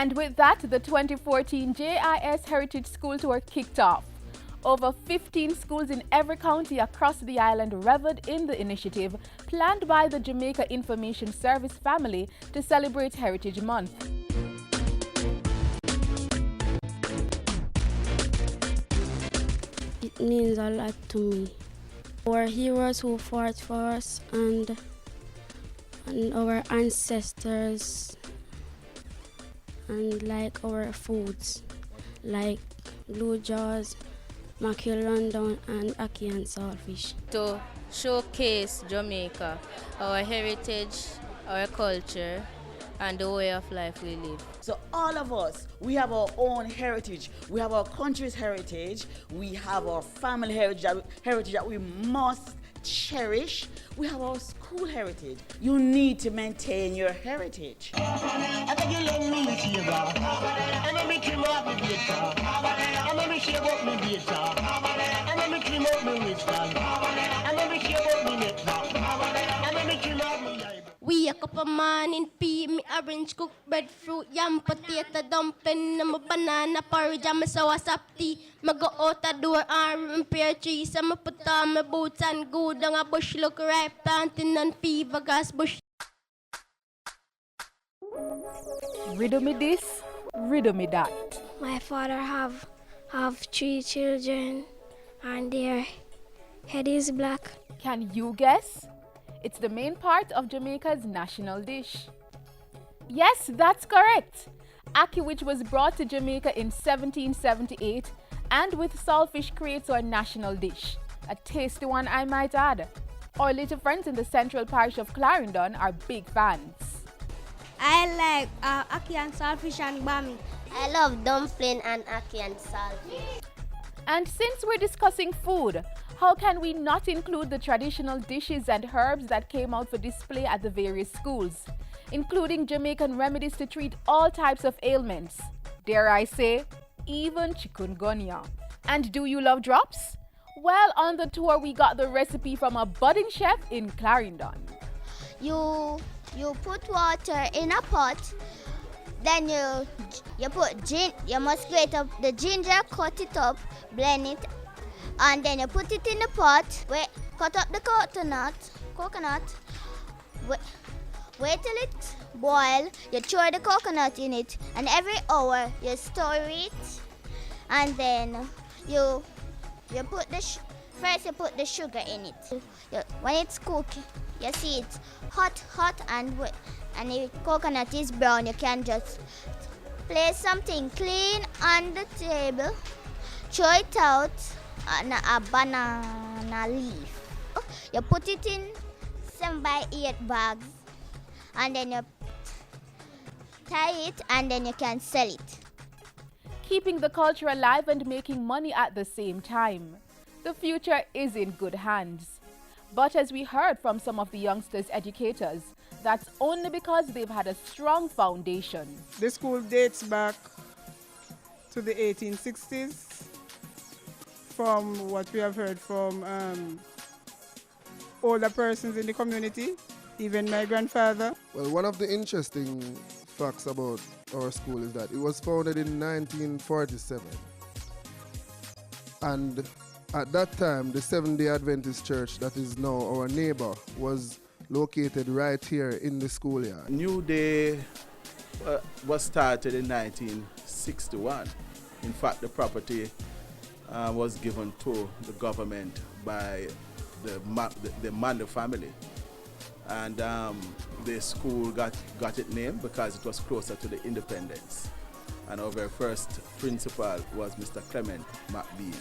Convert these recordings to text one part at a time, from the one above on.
And with that, the 2014 JIS Heritage School Tour kicked off. Over 15 schools in every county across the island reveled in the initiative planned by the Jamaica Information Service family to celebrate Heritage Month. It means a lot to me. Our heroes who fought for us and our ancestors and like our foods like blue jaws, mackerel rundown and ackee and saltfish. To showcase Jamaica, our heritage, our culture and the way of life we live. So all of us, we have our own heritage. We have our country's heritage. We have our family heritage that we must cherish. We have our school heritage. You need to maintain your heritage. We a cup of man in pea, me orange cooked breadfruit, yam, potato, dumpling, and my banana porridge, and my sour sap tea. Me go out the door and pear trees, and me put on my boots and go down a bush, look ripe, planting and fever gas bush. Riddle me this, riddle me that. My father have 3 children and their head is black. Can you guess? It's the main part of Jamaica's national dish. Yes, that's correct. Ackee, which was brought to Jamaica in 1778 and with saltfish creates our national dish. A tasty one, I might add. Our little friends in the central parish of Clarendon are big fans. I like ackee and saltfish and bami. I love dumpling and ackee and saltfish. And since we're discussing food, how can we not include the traditional dishes and herbs that came out for display at the various schools, including Jamaican remedies to treat all types of ailments, dare I say, even chikungunya. And do you love drops? Well, on the tour we got the recipe from a budding chef in Clarendon. You put water in a pot, then you put you must grate up the ginger, cut it up, blend it, and then you put it in the pot. Cut up the coconut. Wait till it boil. You throw the coconut in it, and every hour you stir it, and then you put first you put the sugar in it. When it's cooked, you see it's hot, and the coconut is brown. You can just place something clean on the table, throw it out on a banana leaf. You put it in 7x8 bags, and then you tie it, and then you can sell it. Keeping the culture alive and making money at the same time. The future is in good hands. But as we heard from some of the youngsters' educators, that's only because they've had a strong foundation. The school dates back to the 1860s, from what we have heard from older persons in the community, even my grandfather. Well, one of the interesting facts about our school is that it was founded in 1947. And at that time, the Seventh-day Adventist Church, that is now our neighbor, was located right here in the schoolyard. New Day was started in 1961. In fact, the property was given to the government by the Manda family. And the school got its name because it was closer to the independence. And our very first principal was Mr. Clement McBean.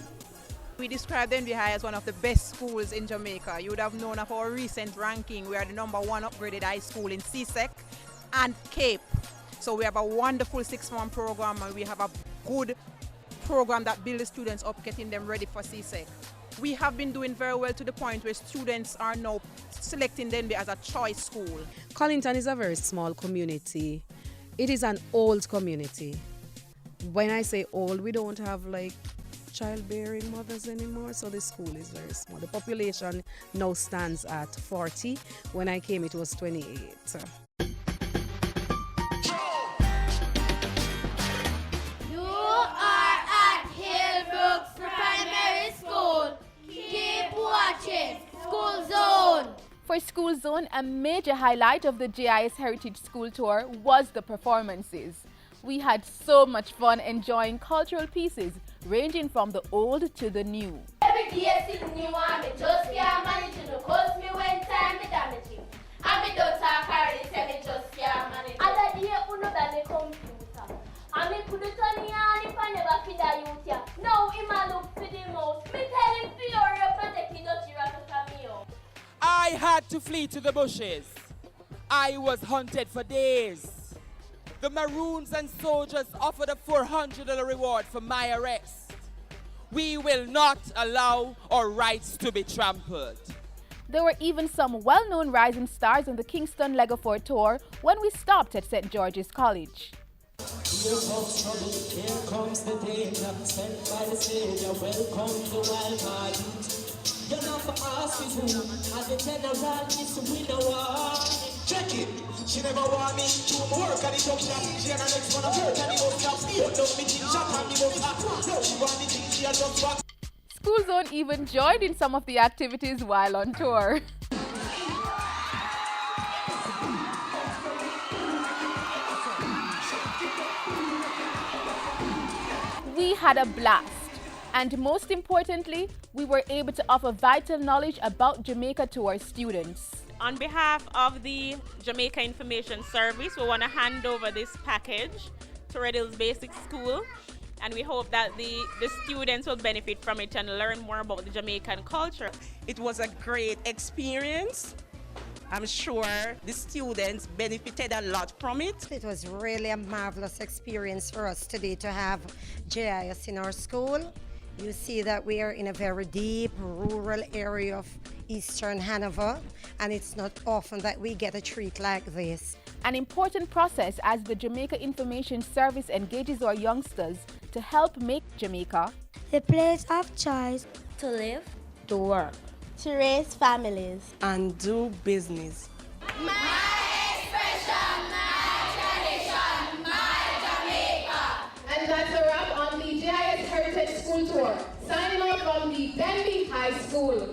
We describe the NBI as one of the best schools in Jamaica. You would have known of our recent ranking. We are the #1 upgraded high school in CSEC and Cape. So we have a wonderful 6-month program, and we have a good program that builds students up, getting them ready for CSEC. We have been doing very well to the point where students are now selecting the NBI as a choice school. Collington is a very small community. It is an old community. When I say old, we don't have like childbearing mothers anymore, so the school is very small. The population now stands at 40. When I came, it was 28. School Zone, a major highlight of the JIS Heritage School Tour was the performances. We had so much fun enjoying cultural pieces ranging from the old to the new. Every day sitting new and me just can't manage it. Cause me when time me damaging. And me don't talk already say me just can't manage it. Other day uno than the computer. And me could turn on if I never feed a youth here. Now him a look for the mouse. Me tell him for your protect the dirty rabbit from me out. I had to flee to the bushes. I was hunted for days. The Maroons and soldiers offered a $400 reward for my arrest. We will not allow our rights to be trampled. There were even some well-known rising stars on the Kingston Legafort tour when we stopped at St. George's College. Here comes trouble, here comes the danger, sent by the Savior, welcome to wild party. You're not for us is who, and the general is to win the war. Check it, she never want me to work at the top shop. She and the next one of her, and the most shop. Don't know me think shop, and the most hot. No, she want the thing, she a just back. School Zone even joined in some of the activities while on tour. We had a blast, and most importantly, we were able to offer vital knowledge about Jamaica to our students. On behalf of the Jamaica Information Service, we want to hand over this package to Red Hills Basic School, and we hope that the students will benefit from it and learn more about the Jamaican culture. It was a great experience. I'm sure the students benefited a lot from it. It was really a marvelous experience for us today to have JIS in our school. You see that we are in a very deep rural area of Eastern Hanover, and it's not often that we get a treat like this. An important process as the Jamaica Information Service engages our youngsters to help make Jamaica the place of choice To live, to work, to raise families, and do business. My expression, my tradition, my Jamaica. And that's a wrap on the JIS Heritage School Tour. Signing off from the Denby High School.